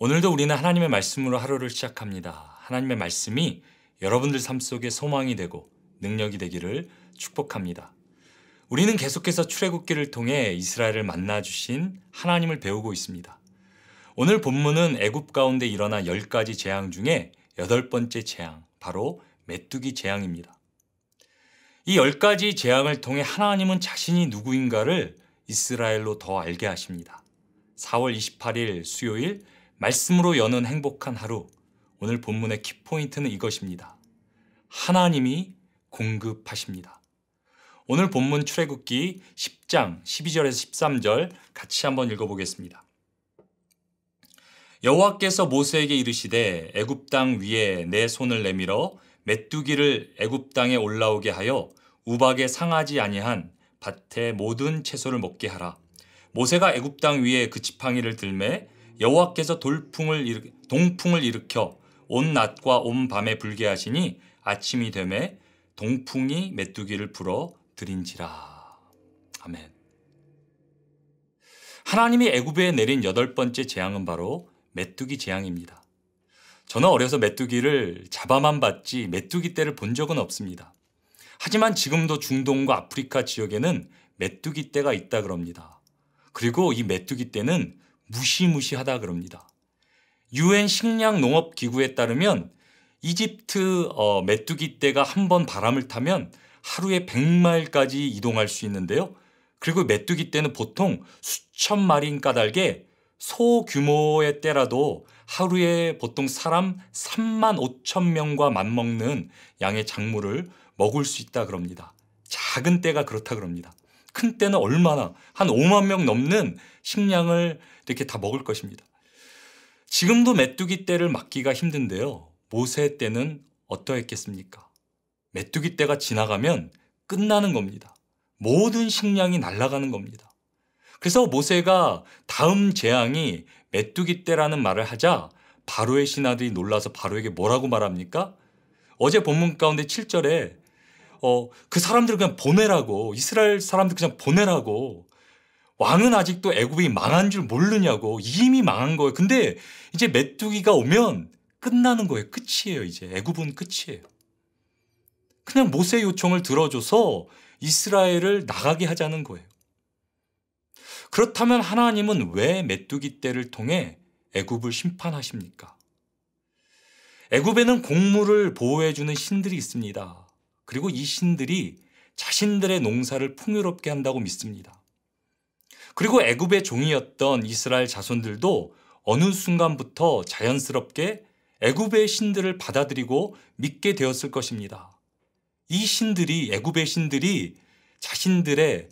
오늘도 우리는 하나님의 말씀으로 하루를 시작합니다. 하나님의 말씀이 여러분들 삶 속에 소망이 되고 능력이 되기를 축복합니다. 우리는 계속해서 출애굽기를 통해 이스라엘을 만나 주신 하나님을 배우고 있습니다. 오늘 본문은 애굽 가운데 일어난 10가지 재앙 중에 8번째 재앙, 바로 메뚜기 재앙입니다. 이 10가지 재앙을 통해 하나님은 자신이 누구인가를 이스라엘로 더 알게 하십니다. 4월 28일 수요일 말씀으로 여는 행복한 하루, 오늘 본문의 키포인트는 이것입니다. 하나님이 공급하십니다. 오늘 본문 출애굽기 10장 12절에서 13절 같이 한번 읽어보겠습니다. 여호와께서 모세에게 이르시되 애굽 땅 위에 내 손을 내밀어 메뚜기를 애굽 땅에 올라오게 하여 우박에 상하지 아니한 밭의 모든 채소를 먹게 하라. 모세가 애굽 땅 위에 그 지팡이를 들매 여호와께서 동풍을 일으켜 온 낮과 온 밤에 불게 하시니 아침이 되매 동풍이 메뚜기를 불어 들인지라. 아멘. 하나님이 애굽에 내린 8번째 재앙은 바로 메뚜기 재앙입니다. 저는 어려서 메뚜기를 잡아만 봤지 메뚜기 떼를 본 적은 없습니다. 하지만 지금도 중동과 아프리카 지역에는 메뚜기 떼가 있다 그럽니다. 그리고 이 메뚜기 떼는 무시무시하다 그럽니다. UN 식량농업기구에 따르면 이집트 메뚜기 떼가 한 번 바람을 타면 하루에 100마일까지 이동할 수 있는데요. 그리고 메뚜기 떼는 보통 수천 마리인 까닭에 소규모의 떼라도 하루에 보통 사람 3만 5천 명과 맞먹는 양의 작물을 먹을 수 있다 그럽니다. 작은 떼가 그렇다 그럽니다. 큰 떼는 얼마나 한 5만 명 넘는 식량을 이렇게 다 먹을 것입니다. 지금도 메뚜기 떼를 막기가 힘든데요. 모세 때는 어떠했겠습니까? 메뚜기 떼가 지나가면 끝나는 겁니다. 모든 식량이 날아가는 겁니다. 그래서 모세가 다음 재앙이 메뚜기 떼라는 말을 하자 바로의 신하들이 놀라서 바로에게 뭐라고 말합니까? 어제 본문 가운데 7절에 그 사람들을 그냥 보내라고, 이스라엘 사람들 그냥 보내라고, 왕은 아직도 애굽이 망한 줄 모르냐고, 이미 망한 거예요. 근데 이제 메뚜기가 오면 끝나는 거예요. 끝이에요. 이제 애굽은 끝이에요. 그냥 모세의 요청을 들어줘서 이스라엘을 나가게 하자는 거예요. 그렇다면 하나님은 왜 메뚜기 떼를 통해 애굽을 심판하십니까? 애굽에는 곡물을 보호해주는 신들이 있습니다. 그리고 이 신들이 자신들의 농사를 풍요롭게 한다고 믿습니다. 그리고 애굽의 종이었던 이스라엘 자손들도 어느 순간부터 자연스럽게 애굽의 신들을 받아들이고 믿게 되었을 것입니다. 이 신들이, 애굽의 신들이 자신들의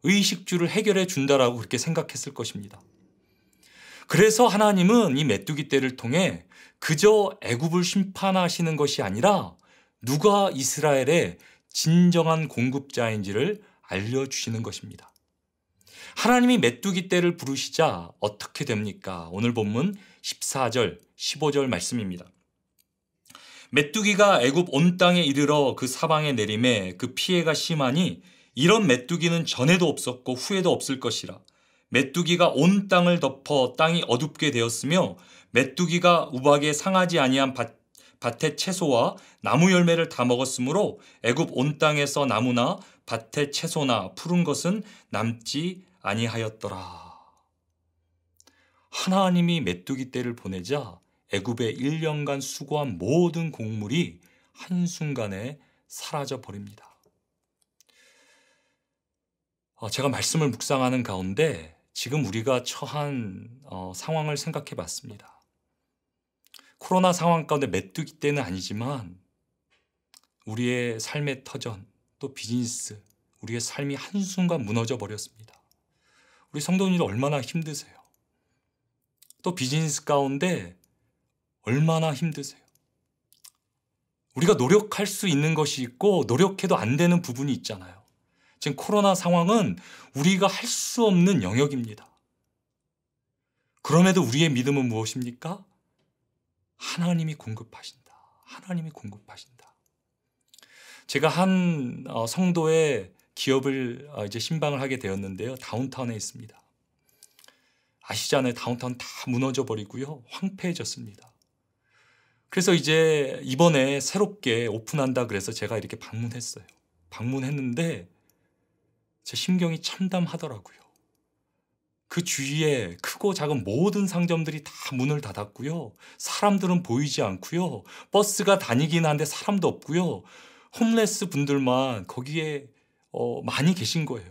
의식주를 해결해 준다라고 그렇게 생각했을 것입니다. 그래서 하나님은 이 메뚜기 떼를 통해 그저 애굽을 심판하시는 것이 아니라 누가 이스라엘의 진정한 공급자인지를 알려주시는 것입니다. 하나님이 메뚜기 떼를 부르시자 어떻게 됩니까? 오늘 본문 14절, 15절 말씀입니다. 메뚜기가 애굽 온 땅에 이르러 그 사방에 내림에 그 피해가 심하니 이런 메뚜기는 전에도 없었고 후에도 없을 것이라. 메뚜기가 온 땅을 덮어 땅이 어둡게 되었으며 메뚜기가 우박에 상하지 아니한 밭의 채소와 나무 열매를 다 먹었으므로 애굽 온 땅에서 나무나 밭의 채소나 푸른 것은 남지 아니하였더라. 하나님이 메뚜기 떼를 보내자 애굽에 1년간 수고한 모든 곡물이 한순간에 사라져 버립니다. 제가 말씀을 묵상하는 가운데 지금 우리가 처한 상황을 생각해 봤습니다. 코로나 상황 가운데 메뚜기 떼는 아니지만 우리의 삶의 터전, 또 비즈니스, 우리의 삶이 한순간 무너져 버렸습니다. 우리 성도님들 얼마나 힘드세요? 또 비즈니스 가운데 얼마나 힘드세요? 우리가 노력할 수 있는 것이 있고 노력해도 안 되는 부분이 있잖아요. 지금 코로나 상황은 우리가 할 수 없는 영역입니다. 그럼에도 우리의 믿음은 무엇입니까? 하나님이 공급하신다. 하나님이 공급하신다. 제가 한 성도의 기업을 이제 신방을 하게 되었는데요. 다운타운에 있습니다. 아시잖아요. 다운타운 다 무너져 버리고요. 황폐해졌습니다. 그래서 이제 이번에 새롭게 오픈한다 그래서 제가 이렇게 방문했어요. 방문했는데 제 심경이 참담하더라고요. 그 주위에 크고 작은 모든 상점들이 다 문을 닫았고요. 사람들은 보이지 않고요. 버스가 다니긴 한데 사람도 없고요. 홈레스 분들만 거기에 많이 계신 거예요.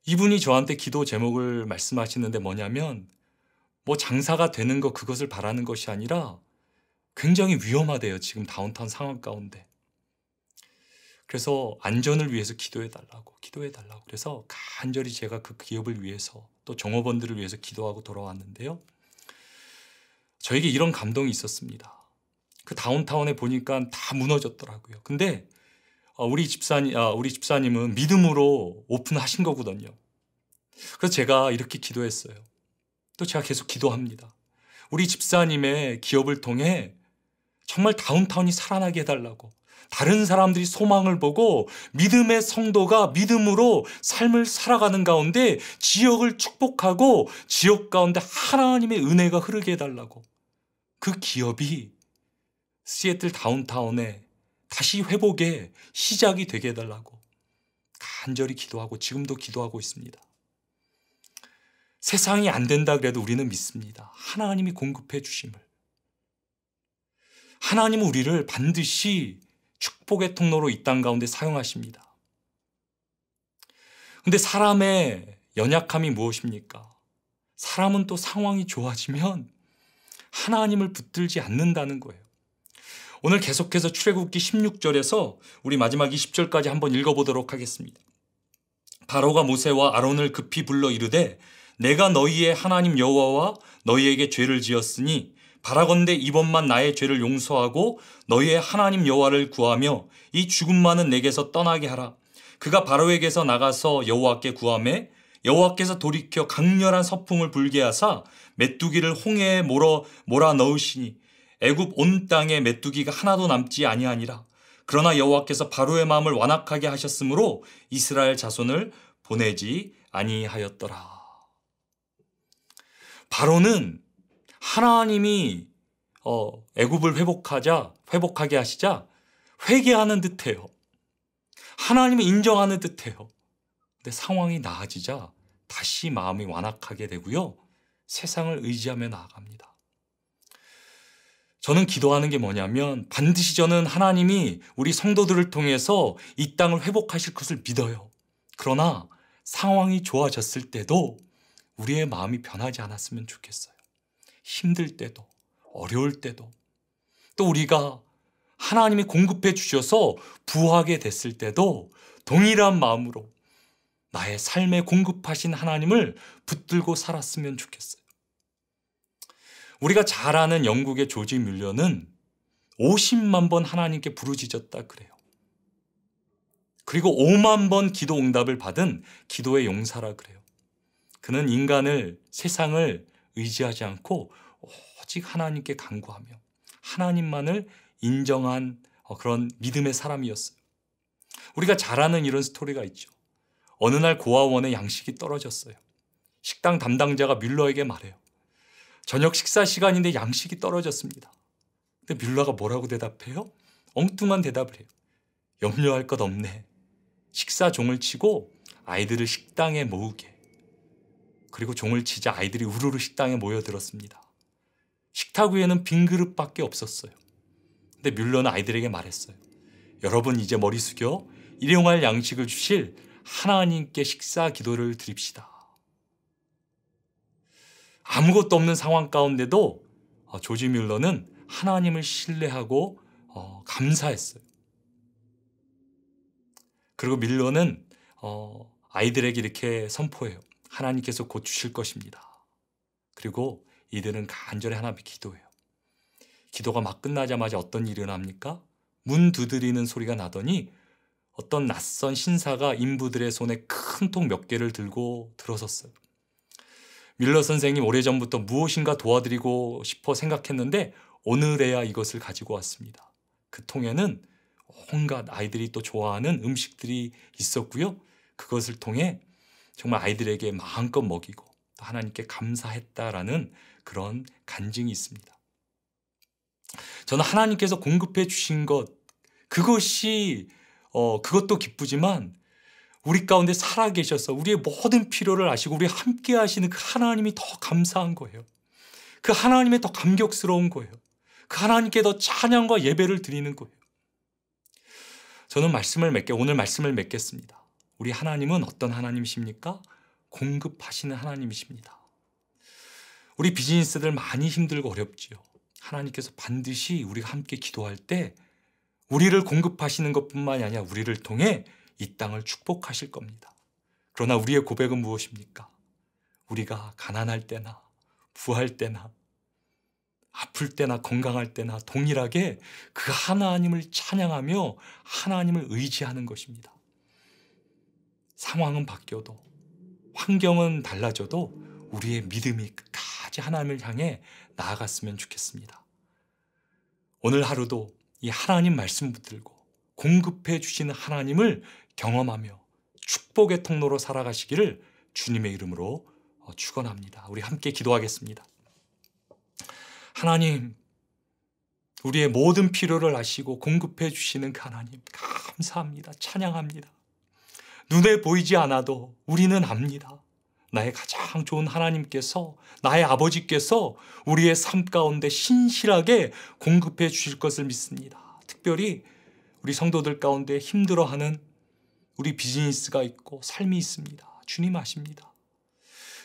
이분이 저한테 기도 제목을 말씀하시는데 뭐냐면 뭐 장사가 되는 것 그것을 바라는 것이 아니라 굉장히 위험하대요. 지금 다운타운 상황 가운데. 그래서 안전을 위해서 기도해달라고 그래서 간절히 제가 그 기업을 위해서 또 종업원들을 위해서 기도하고 돌아왔는데요. 저에게 이런 감동이 있었습니다. 그 다운타운에 보니까 다 무너졌더라고요. 근데 우리 집사님은 믿음으로 오픈하신 거거든요. 그래서 제가 이렇게 기도했어요. 또 제가 계속 기도합니다. 우리 집사님의 기업을 통해 정말 다운타운이 살아나게 해달라고, 다른 사람들이 소망을 보고 믿음의 성도가 믿음으로 삶을 살아가는 가운데 지역을 축복하고 지역 가운데 하나님의 은혜가 흐르게 해달라고, 그 기업이 시애틀 다운타운에 다시 회복의 시작이 되게 해달라고 간절히 기도하고 지금도 기도하고 있습니다. 세상이 안 된다 그래도 우리는 믿습니다. 하나님이 공급해 주심을. 하나님은 우리를 반드시 축복의 통로로 이 땅 가운데 사용하십니다. 근데 사람의 연약함이 무엇입니까? 사람은 또 상황이 좋아지면 하나님을 붙들지 않는다는 거예요. 오늘 계속해서 출애굽기 16절에서 우리 마지막 20절까지 한번 읽어보도록 하겠습니다. 바로가 모세와 아론을 급히 불러 이르되 내가 너희의 하나님 여호와와 너희에게 죄를 지었으니 바라건대 이번만 나의 죄를 용서하고 너희의 하나님 여호와를 구하며 이 죽음만은 내게서 떠나게 하라. 그가 바로에게서 나가서 여호와께 구하매 여호와께서 돌이켜 강렬한 서풍을 불게 하사 메뚜기를 홍해에 몰아 넣으시니 애굽 온 땅에 메뚜기가 하나도 남지 아니하니라. 그러나 여호와께서 바로의 마음을 완악하게 하셨으므로 이스라엘 자손을 보내지 아니하였더라. 바로는 하나님이 애굽을 회복하게 하시자 회개하는 듯해요. 하나님을 인정하는 듯해요. 근데 상황이 나아지자 다시 마음이 완악하게 되고요. 세상을 의지하며 나아갑니다. 저는 기도하는 게 뭐냐면 반드시 저는 하나님이 우리 성도들을 통해서 이 땅을 회복하실 것을 믿어요. 그러나 상황이 좋아졌을 때도 우리의 마음이 변하지 않았으면 좋겠어요. 힘들 때도, 어려울 때도, 또 우리가 하나님이 공급해 주셔서 부하게 됐을 때도 동일한 마음으로 나의 삶에 공급하신 하나님을 붙들고 살았으면 좋겠어요. 우리가 잘 아는 영국의 조지 뮬러는 50만 번 하나님께 부르짖었다 그래요. 그리고 5만 번 기도 응답을 받은 기도의 용사라 그래요. 그는 세상을 의지하지 않고 오직 하나님께 간구하며 하나님만을 인정한 그런 믿음의 사람이었어요. 우리가 잘 아는 이런 스토리가 있죠. 어느 날 고아원에 양식이 떨어졌어요. 식당 담당자가 뮬러에게 말해요. 저녁 식사 시간인데 양식이 떨어졌습니다. 근데 뮬러가 뭐라고 대답해요? 엉뚱한 대답을 해요. 염려할 것 없네. 식사 종을 치고 아이들을 식당에 모으게. 그리고 종을 치자 아이들이 우르르 식당에 모여들었습니다. 식탁 위에는 빈 그릇밖에 없었어요. 근데 뮬러는 아이들에게 말했어요. 여러분 이제 머리 숙여 일용할 양식을 주실 하나님께 식사 기도를 드립시다. 아무것도 없는 상황 가운데도 조지 뮬러는 하나님을 신뢰하고 감사했어요. 그리고 뮬러는 아이들에게 이렇게 선포해요. 하나님께서 곧 주실 것입니다. 그리고 이들은 간절히 하나님께 기도해요. 기도가 막 끝나자마자 어떤 일이 일어납니까? 문 두드리는 소리가 나더니 어떤 낯선 신사가 인부들의 손에 큰 통 몇 개를 들고 들어섰어요. 뮬러 선생님 오래전부터 무엇인가 도와드리고 싶어 생각했는데 오늘에야 이것을 가지고 왔습니다. 그 통에는 온갖 아이들이 또 좋아하는 음식들이 있었고요. 그것을 통해 정말 아이들에게 마음껏 먹이고 또 하나님께 감사했다라는 그런 간증이 있습니다. 저는 하나님께서 공급해 주신 것, 그것이 그것도 기쁘지만 우리 가운데 살아계셔서 우리의 모든 필요를 아시고 우리 함께 하시는 그 하나님이 더 감사한 거예요. 그 하나님의 더 감격스러운 거예요. 그 하나님께 더 찬양과 예배를 드리는 거예요. 저는 오늘 말씀을 맺겠습니다. 우리 하나님은 어떤 하나님이십니까? 공급하시는 하나님이십니다. 우리 비즈니스들 많이 힘들고 어렵지요. 하나님께서 반드시 우리가 함께 기도할 때 우리를 공급하시는 것뿐만이 아니라 우리를 통해 이 땅을 축복하실 겁니다. 그러나 우리의 고백은 무엇입니까? 우리가 가난할 때나 부할 때나 아플 때나 건강할 때나 동일하게 그 하나님을 찬양하며 하나님을 의지하는 것입니다. 상황은 바뀌어도 환경은 달라져도 우리의 믿음이 끝까지 하나님을 향해 나아갔으면 좋겠습니다. 오늘 하루도 이 하나님 말씀 붙들고 공급해 주시는 하나님을 경험하며 축복의 통로로 살아가시기를 주님의 이름으로 축원합니다. 우리 함께 기도하겠습니다. 하나님, 우리의 모든 필요를 아시고 공급해 주시는 그 하나님 감사합니다. 찬양합니다. 눈에 보이지 않아도 우리는 압니다. 나의 가장 좋은 하나님께서, 나의 아버지께서 우리의 삶 가운데 신실하게 공급해 주실 것을 믿습니다. 특별히 우리 성도들 가운데 힘들어하는 우리 비즈니스가 있고 삶이 있습니다. 주님 아십니다.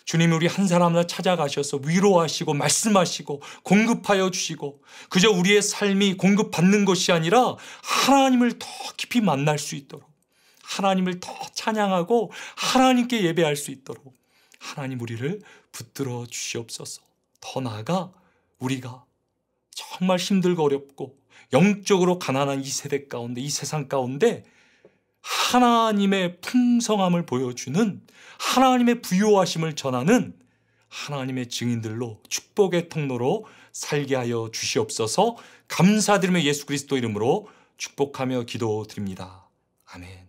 주님, 우리 한 사람 하나 찾아가셔서 위로하시고 말씀하시고 공급하여 주시고 그저 우리의 삶이 공급받는 것이 아니라 하나님을 더 깊이 만날 수 있도록, 하나님을 더 찬양하고 하나님께 예배할 수 있도록 하나님 우리를 붙들어 주시옵소서. 더 나아가 우리가 정말 힘들고 어렵고 영적으로 가난한 이 세대 가운데, 이 세상 가운데 하나님의 풍성함을 보여주는, 하나님의 부요하심을 전하는 하나님의 증인들로 축복의 통로로 살게 하여 주시옵소서. 감사드리며 예수 그리스도 이름으로 축복하며 기도드립니다. 아멘.